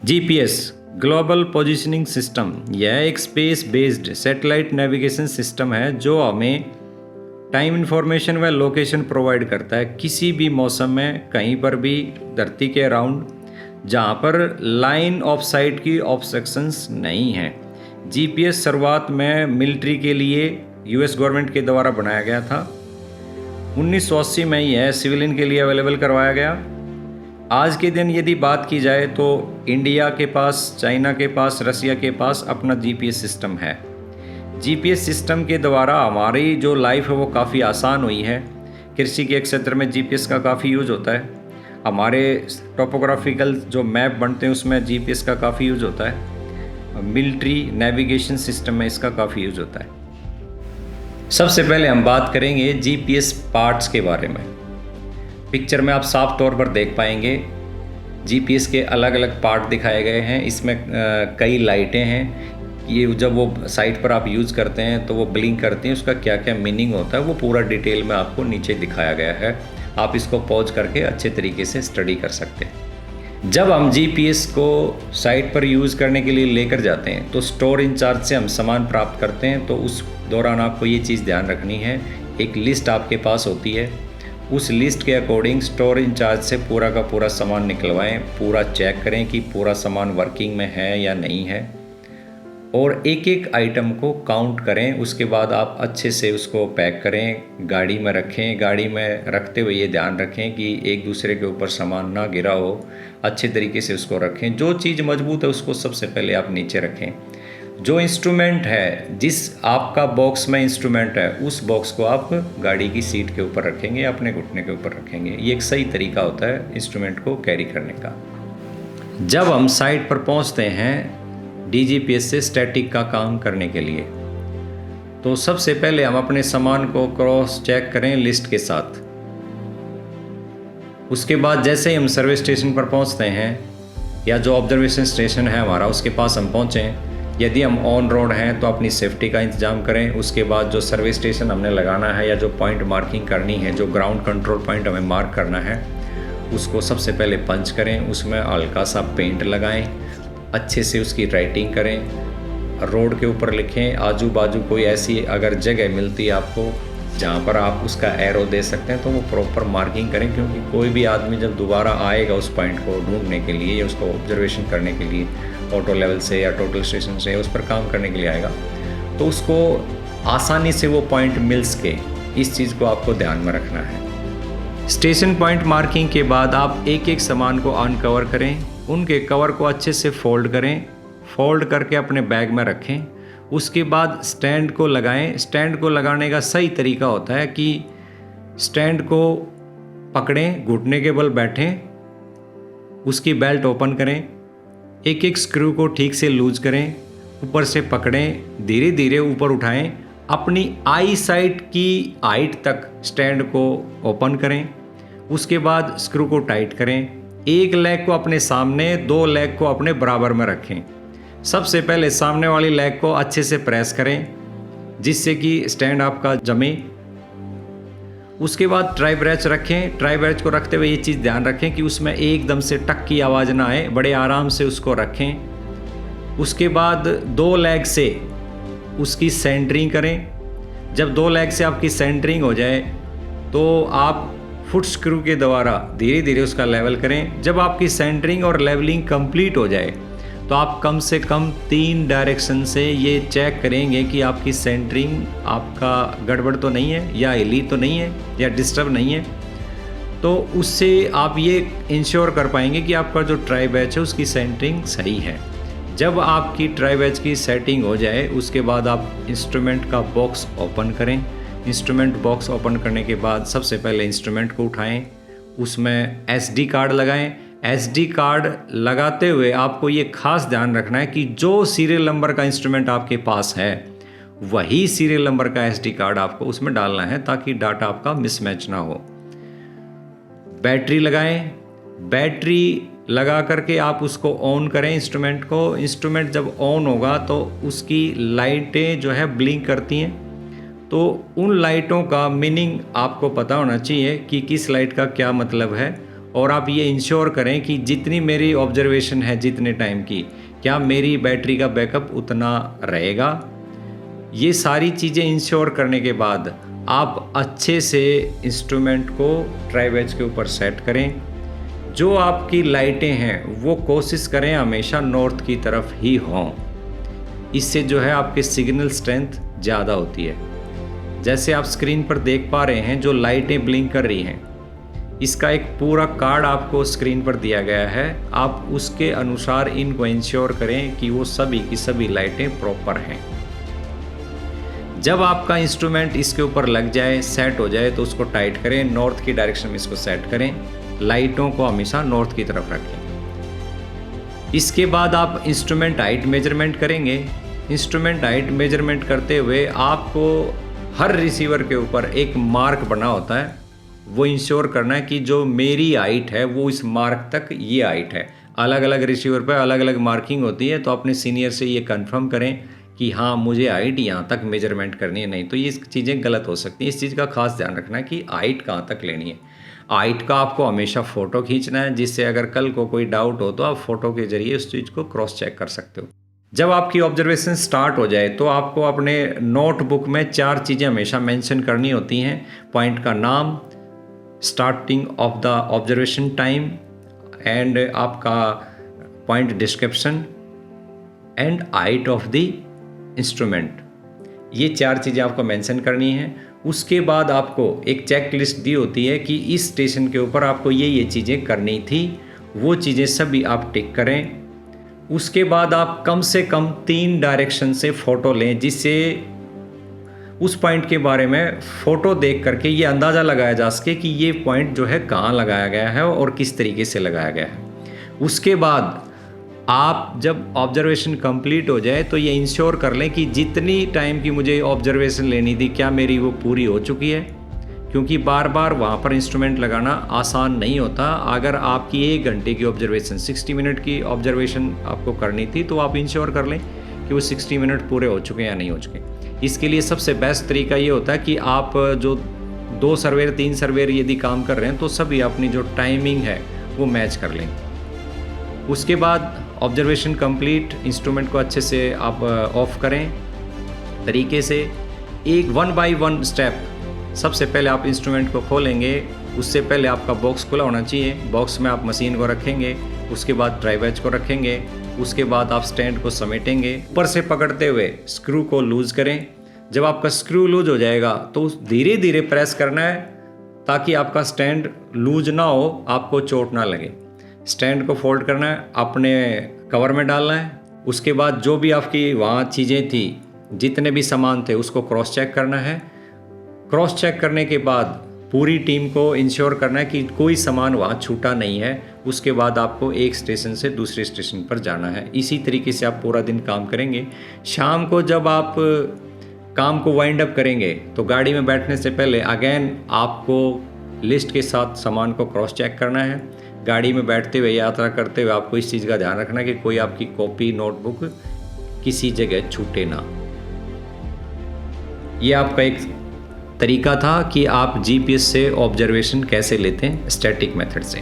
GPS global positioning system यह एक space based satellite navigation system है जो हमें टाइम इंफॉर्मेशन व लोकेशन प्रोवाइड करता है किसी भी मौसम में कहीं पर भी धरती के अराउंड जहाँ पर लाइन ऑफ साइट की ऑब्स्ट्रक्शंस नहीं हैं। जीपीएस शुरुआत में मिलिट्री के लिए यूएस गवर्नमेंट के द्वारा बनाया गया था। 1980 में यह सिविलियन के लिए अवेलेबल करवाया गया। आज के दिन यदि बात की जाए तो इंडिया के पास, चाइना के पास, रसिया के पास अपना जीपीएस सिस्टम है। जीपीएस सिस्टम के द्वारा हमारी जो लाइफ है वो काफ़ी आसान हुई है। कृषि के क्षेत्र में जीपीएस का काफ़ी यूज होता है। हमारे टोपोग्राफिकल जो मैप बनते हैं उसमें जीपीएस का काफ़ी यूज होता है। मिलिट्री नेविगेशन सिस्टम में इसका काफ़ी यूज होता है। सबसे पहले हम बात करेंगे जीपीएस पार्ट्स के बारे में। पिक्चर में आप साफ तौर पर देख पाएंगे जीपीएस के अलग अलग पार्ट दिखाए गए हैं। इसमें कई लाइटें हैं। ये जब वो साइट पर आप यूज़ करते हैं तो वो ब्लिंक करती हैं, उसका क्या क्या मीनिंग होता है वो पूरा डिटेल में आपको नीचे दिखाया गया है। आप इसको पॉज करके अच्छे तरीके से स्टडी कर सकते हैं। जब हम जीपीएस को साइट पर यूज़ करने के लिए लेकर जाते हैं तो स्टोर इंचार्ज से हम सामान प्राप्त करते हैं, तो उस दौरान आपको ये चीज़ ध्यान रखनी है, एक लिस्ट आपके पास होती है। उस लिस्ट के अकॉर्डिंग स्टोर इंचार्ज से पूरा का पूरा सामान निकलवाएं, पूरा चेक करें कि पूरा सामान वर्किंग में है या नहीं है, और एक एक आइटम को काउंट करें। उसके बाद आप अच्छे से उसको पैक करें, गाड़ी में रखें। गाड़ी में रखते हुए ये ध्यान रखें कि एक दूसरे के ऊपर सामान ना गिरा हो, अच्छे तरीके से उसको रखें। जो चीज़ मजबूत है उसको सबसे पहले आप नीचे रखें। जो इंस्ट्रूमेंट है, जिस आपका बॉक्स में इंस्ट्रूमेंट है, उस बॉक्स को आप गाड़ी की सीट के ऊपर रखेंगे, अपने घुटने के ऊपर रखेंगे। ये एक सही तरीका होता है इंस्ट्रूमेंट को कैरी करने का। जब हम साइट पर पहुंचते हैं डीजीपीएस से स्टैटिक का काम करने के लिए, तो सबसे पहले हम अपने सामान को क्रॉस चेक करें लिस्ट के साथ। उसके बाद जैसे ही हम सर्विस स्टेशन पर पहुंचते हैं या जो ऑब्जर्वेशन स्टेशन है हमारा उसके पास हम पहुंचें, यदि हम ऑन रोड हैं तो अपनी सेफ्टी का इंतजाम करें। उसके बाद जो सर्विस स्टेशन हमने लगाना है या जो पॉइंट मार्किंग करनी है, जो ग्राउंड कंट्रोल पॉइंट हमें मार्क करना है, उसको सबसे पहले पंच करें। उसमें हल्का सा पेंट लगाएं, अच्छे से उसकी राइटिंग करें, रोड के ऊपर लिखें। आजू बाजू कोई ऐसी अगर जगह मिलती है आपको जहाँ पर आप उसका एरो दे सकते हैं तो वो प्रॉपर मार्किंग करें, क्योंकि कोई भी आदमी जब दोबारा आएगा उस पॉइंट को ढूंढने के लिए या उसको ऑब्जर्वेशन करने के लिए, ऑटो लेवल से या टोटल स्टेशन से उस पर काम करने के लिए आएगा, तो उसको आसानी से वो पॉइंट मिल सके। इस चीज़ को आपको ध्यान में रखना है। स्टेशन पॉइंट मार्किंग के बाद आप एक एक सामान को अनकवर करें, उनके कवर को अच्छे से फोल्ड करें, फोल्ड करके अपने बैग में रखें। उसके बाद स्टैंड को लगाएं। स्टैंड को लगाने का सही तरीका होता है कि स्टैंड को पकड़ें, घुटने के बल बैठें, उसकी बेल्ट ओपन करें, एक एक स्क्रू को ठीक से लूज करें, ऊपर से पकड़ें, धीरे धीरे ऊपर उठाएं, अपनी आई साइट की हाइट तक स्टैंड को ओपन करें। उसके बाद स्क्रू को टाइट करें। एक लेग को अपने सामने, दो लेग को अपने बराबर में रखें। सबसे पहले सामने वाली लेग को अच्छे से प्रेस करें जिससे कि स्टैंड आपका जमे। उसके बाद ट्राई ब्रैच रखें। ट्राई ब्रैच को रखते हुए ये चीज़ ध्यान रखें कि उसमें एकदम से टक की आवाज़ ना आए, बड़े आराम से उसको रखें। उसके बाद दो लेग से उसकी सेंटरिंग करें। जब दो लेग से आपकी सेंटरिंग हो जाए तो आप फुट स्क्रू के द्वारा धीरे धीरे उसका लेवल करें। जब आपकी सेंटरिंग और लेवलिंग कंप्लीट हो जाए तो आप कम से कम 3 डायरेक्शन से ये चेक करेंगे कि आपकी सेंटरिंग आपका गड़बड़ तो नहीं है, या हिली तो नहीं है, या डिस्टर्ब नहीं है। तो उससे आप ये इंश्योर कर पाएंगे कि आपका जो ट्राई बैच है उसकी सेंटरिंग सही है। जब आपकी ट्राई बैच की सेटिंग हो जाए उसके बाद आप इंस्ट्रूमेंट का बॉक्स ओपन करें। इंस्ट्रूमेंट बॉक्स ओपन करने के बाद सबसे पहले इंस्ट्रूमेंट को उठाएं, उसमें एसडी कार्ड लगाएं। एसडी कार्ड लगाते हुए आपको ये खास ध्यान रखना है कि जो सीरियल नंबर का इंस्ट्रूमेंट आपके पास है वही सीरियल नंबर का एसडी कार्ड आपको उसमें डालना है ताकि डाटा आपका मिसमैच ना हो। बैटरी लगाएं। बैटरी लगा करके आप उसको ऑन करें इंस्ट्रूमेंट को। इंस्ट्रूमेंट जब ऑन होगा तो उसकी लाइटें जो है ब्लिंक करती हैं, तो उन लाइटों का मीनिंग आपको पता होना चाहिए कि किस लाइट का क्या मतलब है, और आप ये इंश्योर करें कि जितनी मेरी ऑब्जर्वेशन है जितने टाइम की, क्या मेरी बैटरी का बैकअप उतना रहेगा। ये सारी चीज़ें इंश्योर करने के बाद आप अच्छे से इंस्ट्रूमेंट को ड्राइव एज के ऊपर सेट करें। जो आपकी लाइटें हैं वो कोशिश करें हमेशा नॉर्थ की तरफ ही हों। इससे जो है आपके सिग्नल स्ट्रेंथ ज़्यादा होती है। जैसे आप स्क्रीन पर देख पा रहे हैं जो लाइटें ब्लिंक कर रही हैं, इसका एक पूरा कार्ड आपको स्क्रीन पर दिया गया है। आप उसके अनुसार इनको इंश्योर करें कि वो सभी की सभी लाइटें प्रॉपर हैं। जब आपका इंस्ट्रूमेंट इसके ऊपर लग जाए, सेट हो जाए, तो उसको टाइट करें, नॉर्थ की डायरेक्शन में इसको सेट करें, लाइटों को हमेशा नॉर्थ की तरफ रखें। इसके बाद आप इंस्ट्रूमेंट हाइट मेजरमेंट करेंगे। इंस्ट्रूमेंट हाइट मेजरमेंट करते हुए आपको हर रिसीवर के ऊपर एक मार्क बना होता है, वो इंश्योर करना है कि जो मेरी हाइट है वो इस मार्क तक ये हाइट है। अलग अलग रिसीवर पर अलग अलग मार्किंग होती है, तो अपने सीनियर से ये कंफर्म करें कि हाँ मुझे हाइट यहाँ तक मेजरमेंट करनी है, नहीं तो ये चीज़ें गलत हो सकती हैं। इस चीज़ का खास ध्यान रखना है कि हाइट कहाँ तक लेनी है। हाइट का आपको हमेशा फ़ोटो खींचना है, जिससे अगर कल को कोई डाउट हो तो आप फ़ोटो के ज़रिए उस चीज़ को क्रॉस चेक कर सकते हो। जब आपकी ऑब्जर्वेशन स्टार्ट हो जाए तो आपको अपने नोटबुक में 4 चीज़ें हमेशा मेंशन करनी होती हैं। पॉइंट का नाम, starting of the observation time and आपका point description and height of the instrument. ये 4 चीज़ें आपको मेंशन करनी है। उसके बाद आपको एक चेक लिस्ट दी होती है कि इस स्टेशन के ऊपर आपको ये चीज़ें करनी थी, वो चीज़ें सभी आप टिक करें। उसके बाद आप कम से कम 3 डायरेक्शन से फ़ोटो लें, जिससे उस पॉइंट के बारे में फ़ोटो देख करके ये अंदाज़ा लगाया जा सके कि ये पॉइंट जो है कहाँ लगाया गया है और किस तरीके से लगाया गया है। उसके बाद आप जब ऑब्जर्वेशन कंप्लीट हो जाए तो ये इंश्योर कर लें कि जितनी टाइम की मुझे ऑब्जर्वेशन लेनी थी क्या मेरी वो पूरी हो चुकी है, क्योंकि बार बार वहाँ पर इंस्ट्रूमेंट लगाना आसान नहीं होता। अगर आपकी 1 घंटे की ऑब्जर्वेशन 60 मिनट की ऑब्जर्वेशन आपको करनी थी तो आप इंश्योर कर लें कि वो 60 मिनट पूरे हो चुके हैं या नहीं हो चुके। इसके लिए सबसे बेस्ट तरीका ये होता है कि आप जो 2 सर्वेयर 3 सर्वेयर यदि काम कर रहे हैं तो सभी अपनी जो टाइमिंग है वो मैच कर लें। उसके बाद ऑब्जर्वेशन कंप्लीट, इंस्ट्रूमेंट को अच्छे से आप ऑफ करें तरीके से। एक 1 बाय 1 स्टेप, सबसे पहले आप इंस्ट्रूमेंट को खोलेंगे, उससे पहले आपका बॉक्स खुला होना चाहिए। बॉक्स में आप मशीन को रखेंगे, उसके बाद ड्राइव एज को रखेंगे, उसके बाद आप स्टैंड को समेटेंगे। ऊपर से पकड़ते हुए स्क्रू को लूज़ करें। जब आपका स्क्रू लूज हो जाएगा तो धीरे धीरे प्रेस करना है ताकि आपका स्टैंड लूज ना हो, आपको चोट ना लगे। स्टैंड को फोल्ड करना है, अपने कवर में डालना है। उसके बाद जो भी आपकी वहाँ चीज़ें थी, जितने भी सामान थे, उसको क्रॉस चेक करना है। क्रॉस चेक करने के बाद पूरी टीम को इंश्योर करना है कि कोई सामान वहाँ छूटा नहीं है। उसके बाद आपको एक स्टेशन से दूसरे स्टेशन पर जाना है। इसी तरीके से आप पूरा दिन काम करेंगे। शाम को जब आप काम को वाइंड अप करेंगे तो गाड़ी में बैठने से पहले अगेन आपको लिस्ट के साथ सामान को क्रॉस चेक करना है। गाड़ी में बैठते हुए, यात्रा करते हुए आपको इस चीज़ का ध्यान रखना है कि कोई आपकी कॉपी, नोटबुक किसी जगह छूटे ना। ये आपका एक तरीका था कि आप जीपीएस से ऑब्जर्वेशन कैसे लेते हैं स्टैटिक मेथड से।